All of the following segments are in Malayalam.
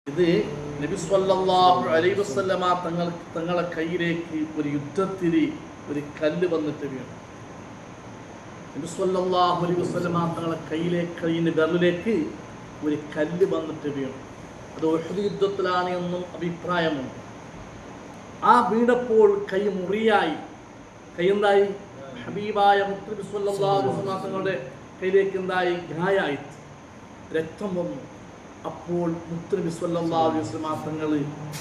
ഇത് നബി സല്ലല്ലാഹു അലൈഹി വസല്ലമ തങ്ങളെ കയ്യിലേക്ക് ഒരു യുദ്ധത്തിരി ഒരു കല്ല് വന്നിട്ട് വീണു. നബി സല്ലല്ലാഹു അലൈഹി വസല്ലമ തങ്ങളെ കയ്യിൻ്റെ വിരലിലേക്ക് ഒരു കല്ല് വന്നിട്ട് വീണു. അത് ഉഹദ് യുദ്ധത്തിലാണ് എന്നും അഭിപ്രായമുണ്ട്. ആ വീണപ്പോൾ കൈ മുറിയായി. കൈ എന്തായി? ഹബീബായ മുത്തനബി സല്ലല്ലാഹു അലൈഹി വസല്ലമ തങ്ങളുടെ കയ്യിലേക്ക് എന്തായി? ഗായായി, രക്തം വന്നു. അപ്പോൾ മുത്തനബി സല്ലല്ലാഹു അലൈഹി വസല്ലമ തങ്ങൾ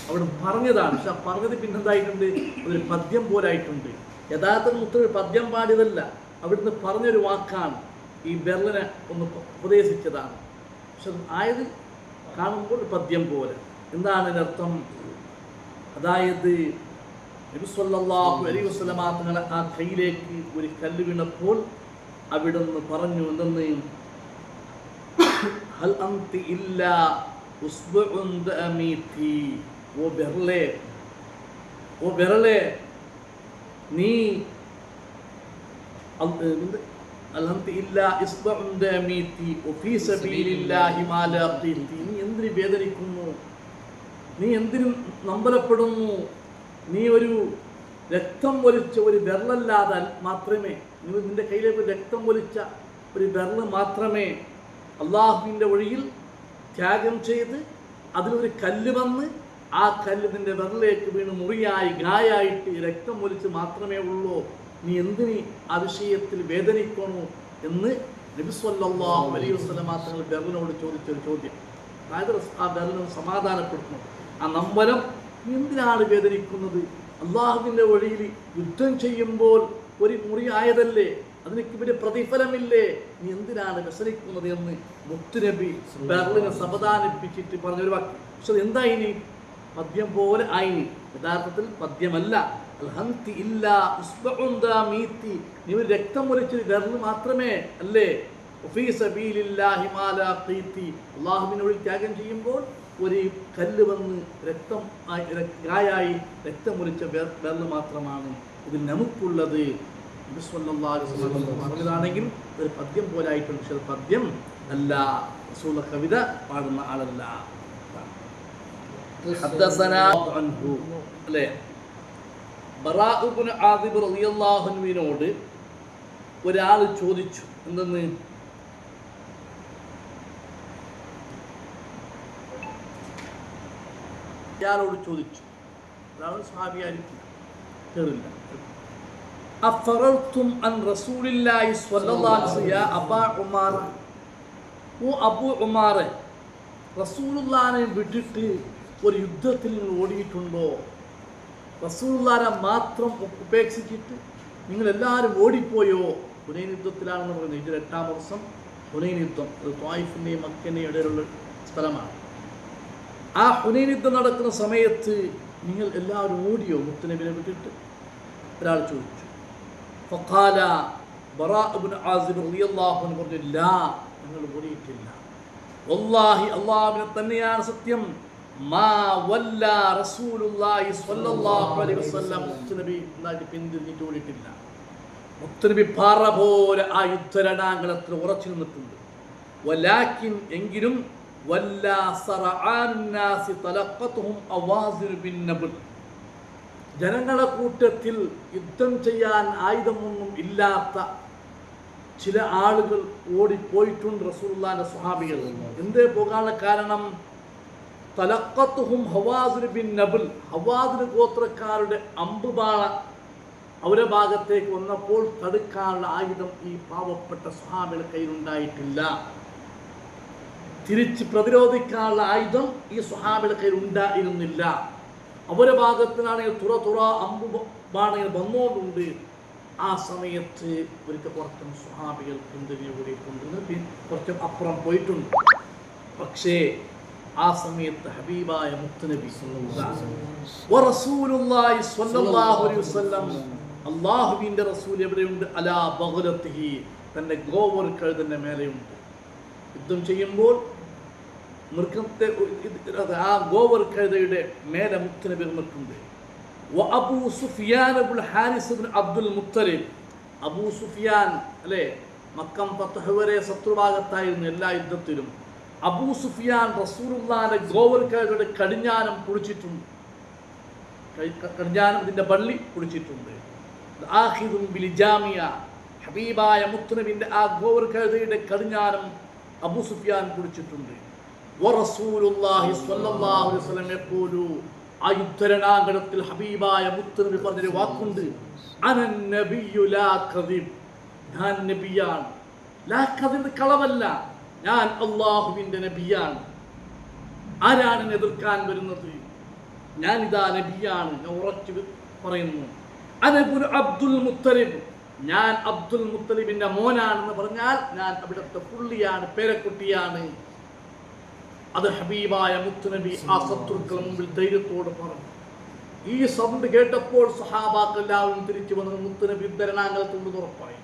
അവിടെ പറഞ്ഞതാണ്. പക്ഷെ പറഞ്ഞത് പിന്നെന്തായിട്ടുണ്ട്? അതൊരു പദ്യം പോലായിട്ടുണ്ട്. യഥാർത്ഥ മുത്തനബി പദ്യം പാടിയതല്ല, അവിടുന്ന് പറഞ്ഞൊരു വാക്കാണ്. ഈ ബെർലിനെ ഒന്ന് ഉപദേശിച്ചതാണ്. പക്ഷെ ആയത് കാണുമ്പോൾ പദ്യം പോലെ. എന്താണ് ഇതിനർത്ഥം? അതായത് നബി സല്ലല്ലാഹു അലൈഹി വസല്ലമ തങ്ങളെ ആ കയ്യിലേക്ക് ഒരു കല്ല് വീണപ്പോൾ അവിടുന്ന് പറഞ്ഞു, എന്തെന്ന്? ഹൽ അൻതി ഇല്ലാ ഉസ്ബുഉൻ ദഅമീതി. ഓ ബെർലെ, നീ ഹൽ അൻതി ഇല്ലാ ഉസ്ബുഉൻ ദഅമീതി വഫീ സബീലില്ലാഹി മാ ലാഖീതി. നീ എന്തിന് വേദനിക്കുന്നു? നീ എന്തിനും നമ്പലപ്പെടുന്നു? നീ ഒരു രക്തം പൊലിച്ച ഒരു വിരലല്ലാതെ മാത്രമേ, നിന്റെ കയ്യിലേക്ക് രക്തം പൊലിച്ച ഒരു വിരൽ മാത്രമേ അള്ളാഹുവിൻ്റെ വഴിയിൽ ത്യാഗം ചെയ്ത് അതിലൊരു കല്ല് വന്ന് ആ കല്ല് നിന്റെ വിരലിലേക്ക് വീണ് മുറിയായി ഗായായിട്ട് രക്തം പൊലിച്ച് മാത്രമേ ഉള്ളൂ. നീ എന്തിന് ആ വിഷയത്തിൽ വേദനിക്കണു എന്ന് നബി സല്ലല്ലാഹു അലൈഹി വസല്ലമ തങ്ങൾ വിരലിനോട് ചോദിച്ചൊരു ചോദ്യം. അതായത് ആ വിരലിനോട് സമാധാനപ്പെടുത്തുന്നു. ആ നമ്പലം, നീ എന്തിനാണ് വേദനിക്കുന്നത്? അള്ളാഹുവിൻ്റെ വഴിയിൽ യുദ്ധം ചെയ്യുമ്പോൾ ഒരു മുറി ആയതല്ലേ, അതിനൊക്കെ വലിയ പ്രതിഫലമില്ലേ, നീ എന്തിനാണ് വ്യസനിക്കുന്നത് എന്ന് മുത്തുനബി ബെർലിനെ സമാധാനിപ്പിച്ചിട്ട് പറഞ്ഞൊരു വാക്ക്. പക്ഷെ എന്തായിനി? പദ്യം പോലെ ആയിനി. യഥാർത്ഥത്തിൽ പദ്യമല്ല. നീ ഒരു രക്തം പൊലിച്ചൊരു ബെർല് മാത്രമേ അല്ലേ. അള്ളാഹുവിൻ്റെ വഴി ത്യാഗം ചെയ്യുമ്പോൾ ഒരു കല്ല് വന്ന് രക്തം ഗായായി രക്തം പൊലിച്ച ബെർല് മാത്രമാണ് ഇതിൽ നമുക്കുള്ളത്. പറഞ്ഞതാണെങ്കിൽ ഒരു പദ്യം പോലായിട്ടുണ്ട്. പക്ഷെ പദ്യം അല്ല, റസൂൽ കവിത പാടുന്ന ആളല്ല. അല്ലേ? ബറാഅ ഇബ്നു ആസിബ് റളിയല്ലാഹു അൻഹുവിനോട് ഒരാൾ ചോദിച്ചു, എന്തെന്ന്? അയാളോട് ചോദിച്ചു, ഒരാൾ സ്വഹാബിയായിരിക്കും, കേറില്ല. അഫറൽതും അൻ റസൂലില്ലാഹി സ്വല്ലല്ലാഹു അലൈഹി വസല്ലം യാ അബാ ഉമാർ. ഓ അബൂ ഉമാർ, റസൂലുള്ളാഹിനെ വിട്ടിട്ട് ഒരു യുദ്ധത്തിൽ നിങ്ങൾ ഓടിയിട്ടുണ്ടോ? റസൂലുള്ളാഹിനെ മാത്രം ഉപേക്ഷിച്ചിട്ട് നിങ്ങൾ എല്ലാവരും ഓടിപ്പോയോ? ഹുനൈൻ യുദ്ധത്തിലാണെന്ന് പറയുന്നത്. ഇതിൽ 8-ാം വർഷം ഹുനൈൻ യുദ്ധം. അത് ത്വായിഫിൻ്റെയും മക്കൻ്റെയും ഇടയിലുള്ള സ്ഥലമാണ്. ആ ഹുനൈൻ യുദ്ധം നടക്കുന്ന സമയത്ത് നിങ്ങൾ എല്ലാവരും ഓടിയോ മുത്തുനബിനെ വിട്ടിട്ട്? ഒരാൾ ചോദിച്ചു. ഫഖാല ബറാഅ ഇബ്നു ആസിബ് റളിയല്ലാഹു അൻഹു പറഞ്ഞു, ലാ, ഞങ്ങൾ ഓടിയിട്ടില്ല. വല്ലാഹി, അല്ലാഹുവിനെ തന്നെയാണ് സത്യം, മാ വല്ലാ റസൂലുള്ളാഹി സ്വല്ലല്ലാഹു അലൈഹി വസല്ലം, മുത്തുനബി പിന്തിരിഞ്ഞിട്ട് ഓടിയിട്ടില്ല. മുത്തുനബി പാറ പോലെ ആ യുദ്ധരണാങ്കണത്തിൽ ഉറച്ചു നിന്നിട്ടുണ്ട്. വലാകിൻ, എങ്കിലും വല്ലാ സറആനാസി തലഖതുഹും അവാസിർ ബിൻ നബൽ. ജനങ്ങളുടെ കൂട്ടത്തിൽ യുദ്ധം ചെയ്യാൻ ആയുധമൊന്നും ഇല്ലാത്ത ചില ആളുകൾ ഓടിപ്പോയിട്ടുണ്ട് റസൂലുള്ളാഹിന്റെ സ്വഹാബികൾ. എന്തേ പോകാനുള്ള കാരണം? തലഖത്തുഹും ഹവാസിർ ബിൻ നബൽ. ഹവാസിർ ഗോത്രക്കാരുടെ അമ്പുബാണ അവരുടെ ഭാഗത്തേക്ക് വന്നപ്പോൾ തടുക്കാനുള്ള ആയുധം ഈ പാവപ്പെട്ട സ്വഹാബികളുടെ കയ്യിലുണ്ടായിട്ടില്ല. തിരിച്ച് പ്രതിരോധിക്കാനുള്ള ആയുധം ഈ സ്വഹാബികളുടെ കയ്യിൽ ഉണ്ടായിരുന്നില്ല. അവരുടെ ഭാഗത്തിനാണെങ്കിൽ തുറ അമ്പുബാണകൾ വന്നുകൊണ്ടുണ്ട്. ആ സമയത്ത് ഒരിക്കൽ കുറച്ചും സ്വഹാബികൾ പിന്തിരിഞ്ഞു കൂടിയിട്ടുണ്ട്, കുറച്ചും അപ്പുറം പോയിട്ടുണ്ട്. പക്ഷേ ആ സമയത്ത് ഹബീബായ മുത്തുനബി റസൂലുള്ളാഹി സ്വല്ലല്ലാഹു അലൈഹി വസല്ലം, അല്ലാഹുവിൻ്റെ റസൂൽ എവിടെയുണ്ട്? അലാ ബഗ്ലത്തിഹി, തൻ്റെ ഗോവർ കഴുതൻ്റെ മേലെയുണ്ട്. യുദ്ധം ചെയ്യുമ്പോൾ മൃഗത്തെ ആ ഗോവർ കഴുതയുടെ മേലെ മുത്തുനബി നിൽക്കുന്നുണ്ട്. അബൂ സുഫിയാൻ ഇബ്നുൽ ഹാരിസ് ഇബ്നു അബ്ദുൽ മുത്തലിബ്. അബൂ സുഫിയാൻ അല്ലേ, മക്കം ഫത്ഹ് വരെ ശത്രുഭാഗത്തായിരുന്നു എല്ലാ യുദ്ധത്തിലും. അബൂ സുഫിയാൻ റസൂലുള്ളാഹിന്റെ ഗോവർക്കയുടെ കടിഞ്ഞാനം കുടിച്ചിട്ടുണ്ട്. കടിഞ്ഞാനം ഇതിന്റെ വള്ളി കുടിച്ചിട്ടുണ്ട്. ആഖിദും ബിൽജാമിയ, ഹബീബായ മുത്തുനബിന്റെ ആ ഗോവർക്കയുടെ കടിഞ്ഞാനം അബൂ സുഫിയാൻ കുടിച്ചിട്ടുണ്ട്. വറസൂലുള്ളാഹി സ്വല്ലല്ലാഹു അലൈഹി വസല്ലം യഖൂലു, ആ യുദ്ധരണാങ്കണത്തിൽ ഹബീബായ മുത്തുനബി പറഞ്ഞൊരു വാക്കുണ്ട്, അനൻ നബിയ്യു ലാ കദിബ്, ഞാൻ നബിയാണ്. ലാ കദിബ്, കളവല്ല, ഞാൻ അല്ലാഹുവിന്റെ നബിയാണ്. ആരാണ് എതിർക്കാൻ വരുന്നത്? ഞാൻ ഇതാ നബിയാണ്, ഞാൻ ഉറച്ചു പറയുന്നു. അനബുൽ അബ്ദുൽ മുത്തലിബ്, ഞാൻ അബ്ദുൽ മുത്തലിബിന്റെ മോനാണെന്ന് പറഞ്ഞാൽ ഞാൻ അവിടുത്തെ പുള്ളിയാണ്, പേരക്കുട്ടിയാണ്. അത് ഹബീബായ മുത്തുനബി ആ ശത്രുക്കളുടെ മുമ്പിൽ ധൈര്യത്തോട് പറഞ്ഞു. ഈ സൗണ്ട് കേട്ടപ്പോൾ സഹാബാക്കൾ എല്ലാവരും തിരിച്ചു വന്നത് മുത്തുനബി യുദ്ധരണാങ്കണത്തിൽ ഉറപ്പായി.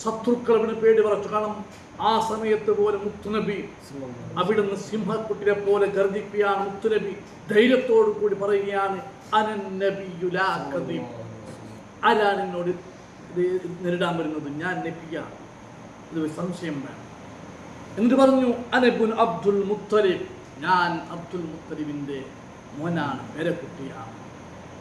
ശത്രുക്കൾ അവിടെ പേടി പറച്ചു. കാരണം ആ സമയത്ത് പോലെ മുത്തുനബി അവിടുന്ന് സിംഹക്കുട്ടിയെ പോലെ ഗർജിക്കുകയാണ്. മുത്തുനബി ധൈര്യത്തോടു കൂടി പറയുകയാണ്, അനൻ നബിയ്യു ലാ കദിബ്, ആരാണ് എന്നോട് നേരിടാൻ വരുന്നത്? ഞാൻ നബിയാണ്, ഇത് സംശയം വേണം. എന്നിട്ട് പറഞ്ഞു, അനബുൻ അബ്ദുൽ മുത്തലിബ്, ഞാൻ അബ്ദുൽ മുത്തലിബിന്റെ മോനാണ്, പേരക്കുട്ടിയാണ്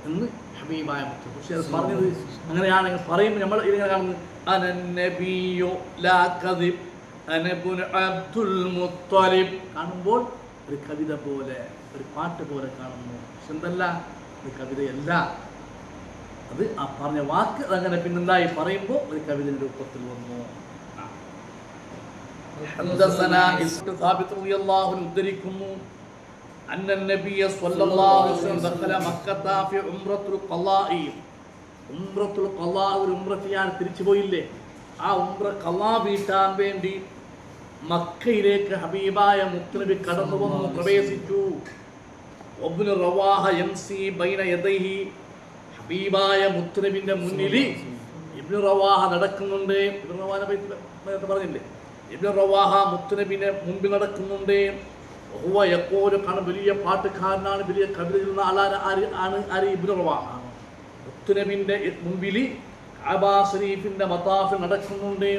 എന്ന് ഹബീബായ മുത്തലിബ്. പക്ഷേ അത് പറഞ്ഞത് അങ്ങനെയാണെങ്കിൽ പറയുമ്പോൾ നമ്മൾ ഇങ്ങനെ കാണുന്നത് അനൻ നബിയ്യു ലാ കദിബ് അനബുൻ അബ്ദുൽ മുത്തലിബ് കാണുമ്പോൾ ഒരു കവിത പോലെ, ഒരു പാട്ട് പോലെ കാണുന്നു. പക്ഷെ എന്തല്ല, ഒരു കവിതയല്ല. അത് ആ പറഞ്ഞ വാക്ക് അങ്ങനെ പിന്നെന്തായി പറയുമ്പോൾ ഒരു കവിതയുടെ രൂപത്തിൽ വന്നു. ഉദ്ധരിക്കുന്നു, അന്ന നബിയ സ്വല്ലല്ലാഹു അലൈഹി വസല്ലം ദഖല മക്കത ഫി ഉംറത്തുൽ ഖളാഇ, ഉംറത്തുൽ ഖളാ, ഒരു ഉംറ ചെയ്യാൻ തിരിച്ചു പോയില്ലേ, ആ ഉംറ ഖളാ വീട്ടാൻ വേണ്ടി മക്കയിലേക്ക് ഹബീബായ മുത്തുനബി കടന്നു വന്നു, പ്രവേശിച്ചു. ഇബ്നു റവാഹ യംസി ബൈന യദൈഹി, ഹബീബായ മുത്തുനബിന്റെ മുന്നിൽ ഇബ്നു റവാഹ നടക്കുന്നുണ്ട്. ഇബ്നു റവാഹ പറഞ്ഞില്ലേ, ഇബ്നു റവാഹ മുത്തുനബിന്റെ മുമ്പിൽ നടക്കുന്നുണ്ട്. ഹുവ യഖൂലു, കാരണം വലിയ പാട്ടുകാരനാണ്, വലിയ കവിത എഴുതുന്ന ആളാണ് ഇബ്നു റവാഹ. മുത്തുനബിന്റെ മുമ്പിൽ കഅബ ശരീഫിന്റെ മതാഫിൽ നടക്കുന്നുണ്ട്.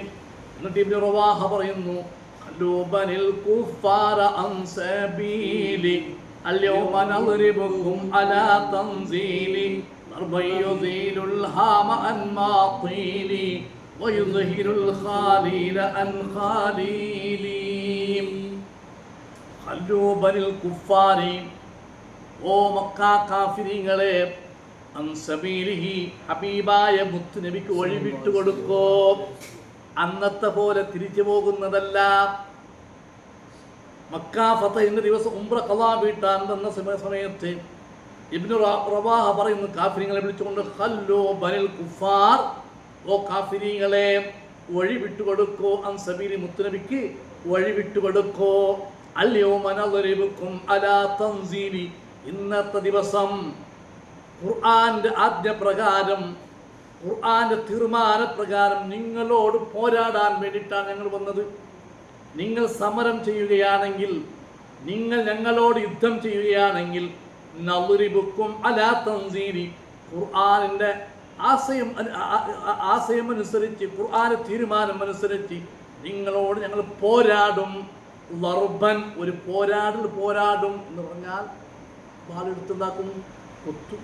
എന്നിട്ട് ഇബ്നു റവാഹ പറയുന്നു, ഖലൂബനിൽ കുഫാര അൻ സബീലി അൽയൗമ നദ്രിബുകും അലാ തൻസീലി ضربا يزيل الهام عن ماطيلي ويظهر الخليل عن خليلي خلوا بني الكفار, ഓ മക്ക കാഫിരീങ്ങളെ, അൻ സബീലിഹി, ഹബീബായ മുത്തുനബിക്ക് വഴിവിട്ടു കൊടുക്കോ. അന്നത്തെ പോലെ തിരിച്ചു പോകുന്നതല്ല. മക്ക ഫതഹിന്റെ ദിവസം ഉംറ ഖളാ വീട്ടാൻ തന്ന സമയത്ത് ഇബ്നു റവാഹ പറയുന്നു, കാഫിരീങ്ങളെ വിളിച്ചുകൊണ്ട്, ഖല്ലു ബനിൽ കുഫാർ, ഓ കാഫിരീങ്ങളെ വഴി വിട്ടുകൊടുക്കോ, അൻ സബീലി, മുത്തുനബിക്ക് വഴി വിട്ടുകൊടുക്കോ. അൽയൗമ നദ്രിബുകും അലാ തൻസീലി, ഇന്നത്തെ ദിവസം ഖുർആന്റെ ആജ്ഞപ്രകാരം, ഖുർആന്റെ തീർമാനപ്രകാരം നിങ്ങളോട് പോരാടാൻ വേണ്ടിയിട്ടാണ് ഞങ്ങൾ വന്നത്. നിങ്ങൾ സമരം ചെയ്യുകയാണെങ്കിൽ, നിങ്ങൾ ഞങ്ങളോട് യുദ്ധം ചെയ്യുകയാണെങ്കിൽ, നദ്രിബുക്കും അലാ തൻസീലി, ഖുർആനിന്റെ ആശയം അനുസരിച്ച്, ഖുർആന്റെ തീരുമാനം അനുസരിച്ച് നിങ്ങളോട് ഞങ്ങൾ പോരാടും. ലർബൻ, ഒരു പോരാടും എന്ന് പറഞ്ഞാൽ വാളെടുത്തുണ്ടാക്കും, കൊത്തും.